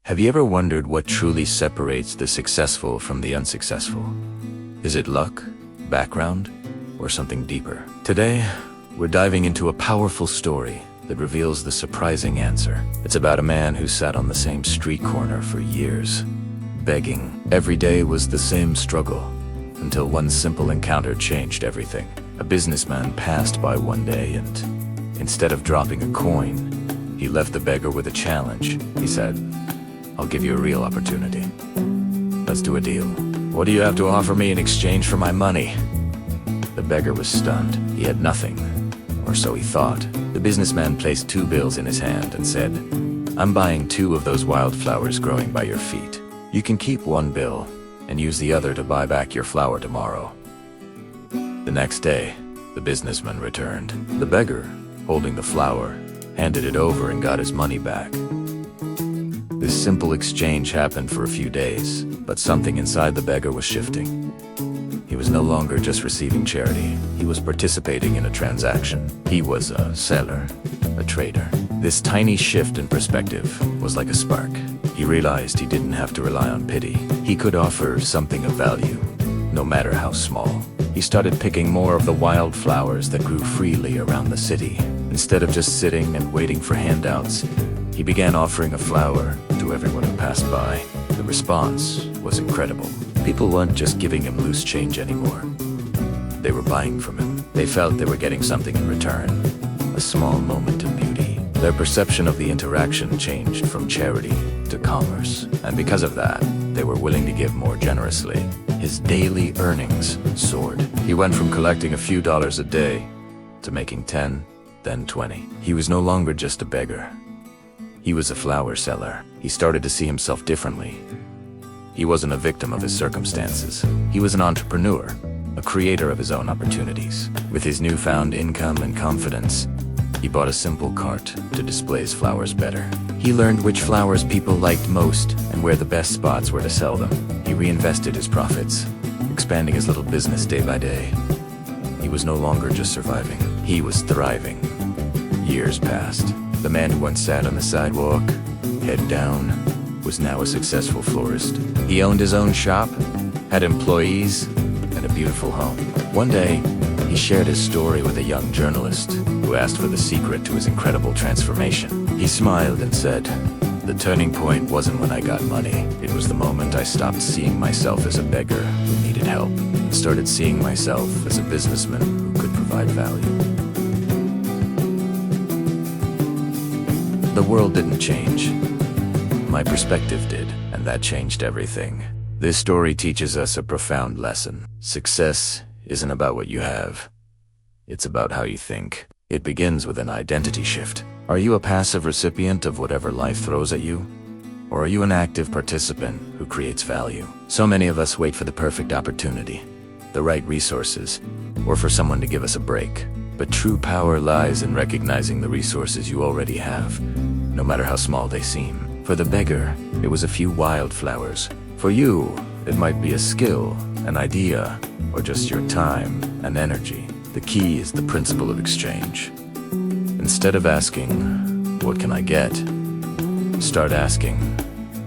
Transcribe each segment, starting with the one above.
Have you ever wondered what truly separates the successful from the unsuccessful? Is it luck, background, or something deeper? Today, we're diving into a powerful story that reveals the surprising answer. It's about a man who sat on the same street corner for years, begging. Every day was the same struggle, until one simple encounter changed everything. A businessman passed by one day and, instead of dropping a coin, he left the beggar with a challenge. He said, "I'll give you a real opportunity. Let's do a deal. What do you have to offer me in exchange for my money?" The beggar was stunned. He had nothing, or so he thought. The businessman placed 2 bills in his hand and said, "I'm buying 2 of those wildflowers growing by your feet. You can keep 1 bill and use the other to buy back your flower tomorrow." The next day, the businessman returned. The beggar, holding the flower, handed it over and got his money back. This simple exchange happened for a few days, but something inside the beggar was shifting. He was no longer just receiving charity. He was participating in a transaction. He was a seller, a trader. This tiny shift in perspective was like a spark. He realized he didn't have to rely on pity. He could offer something of value, no matter how small. He started picking more of the wildflowers that grew freely around the city. Instead of just sitting and waiting for handouts, he began offering a flower to everyone who passed by. The response was incredible. People weren't just giving him loose change anymore. They were buying from him. They felt they were getting something in return, a small moment of beauty. Their perception of the interaction changed from charity to commerce, and because of that, they were willing to give more generously. His daily earnings soared. He went from collecting a few dollars a day to making 10, then 20. He was no longer just a beggar. He was a flower seller. He started to see himself differently. He wasn't a victim of his circumstances. He was an entrepreneur, a creator of his own opportunities. With his newfound income and confidence, he bought a simple cart to display his flowers better. He learned which flowers people liked most and where the best spots were to sell them. He reinvested his profits, expanding his little business day by day. He was no longer just surviving. He was thriving. Years passed. The man who once sat on the sidewalk, head down, was now a successful florist. He owned his own shop, had employees, and a beautiful home. One day, he shared his story with a young journalist who asked for the secret to his incredible transformation. He smiled and said, "The turning point wasn't when I got money. It was the moment I stopped seeing myself as a beggar who needed help and started seeing myself as a businessman who could provide value." The world didn't change. My perspective did, and that changed everything. This story teaches us a profound lesson. Success isn't about what you have. It's about how you think. It begins with an identity shift. Are you a passive recipient of whatever life throws at you? Or are you an active participant who creates value? So many of us wait for the perfect opportunity, the right resources, or for someone to give us a break. But true power lies in recognizing the resources you already have, no matter how small they seem. For the beggar, it was a few wildflowers. For you, it might be a skill, an idea, or just your time and energy. The key is the principle of exchange. Instead of asking, "What can I get?" start asking,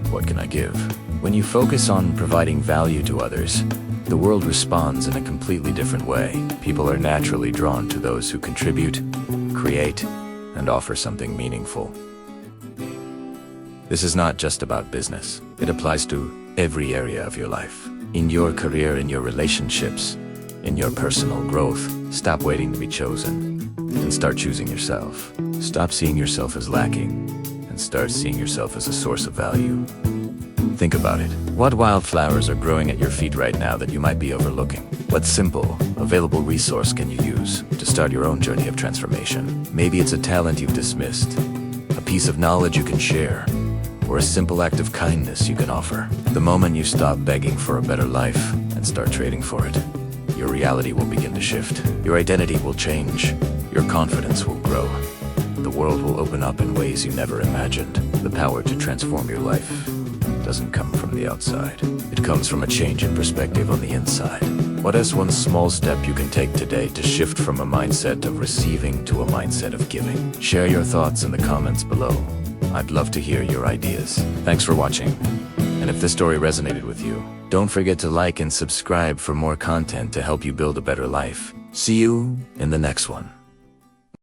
"What can I give?" When you focus on providing value to others, the world responds in a completely different way. People are naturally drawn to those who contribute, create, and offer something meaningful. This is not just about business. It applies to every area of your life. In your career, in your relationships, in your personal growth. Stop waiting to be chosen and start choosing yourself. Stop seeing yourself as lacking and start seeing yourself as a source of value. Think about it. What wildflowers are growing at your feet right now that you might be overlooking? What simple, available resource can you use to start your own journey of transformation? Maybe it's a talent you've dismissed, a piece of knowledge you can share, or a simple act of kindness you can offer. The moment you stop begging for a better life and start trading for it, your reality will begin to shift. Your identity will change. Your confidence will grow. The world will open up in ways you never imagined. The power to transform your life doesn't come from the outside. It comes from a change in perspective on the inside. What is one small step you can take today to shift from a mindset of receiving to a mindset of giving? Share your thoughts in the comments below. I'd love to hear your ideas. Thanks for watching. And if this story resonated with you, don't forget to like and subscribe for more content to help you build a better life. See you in the next one.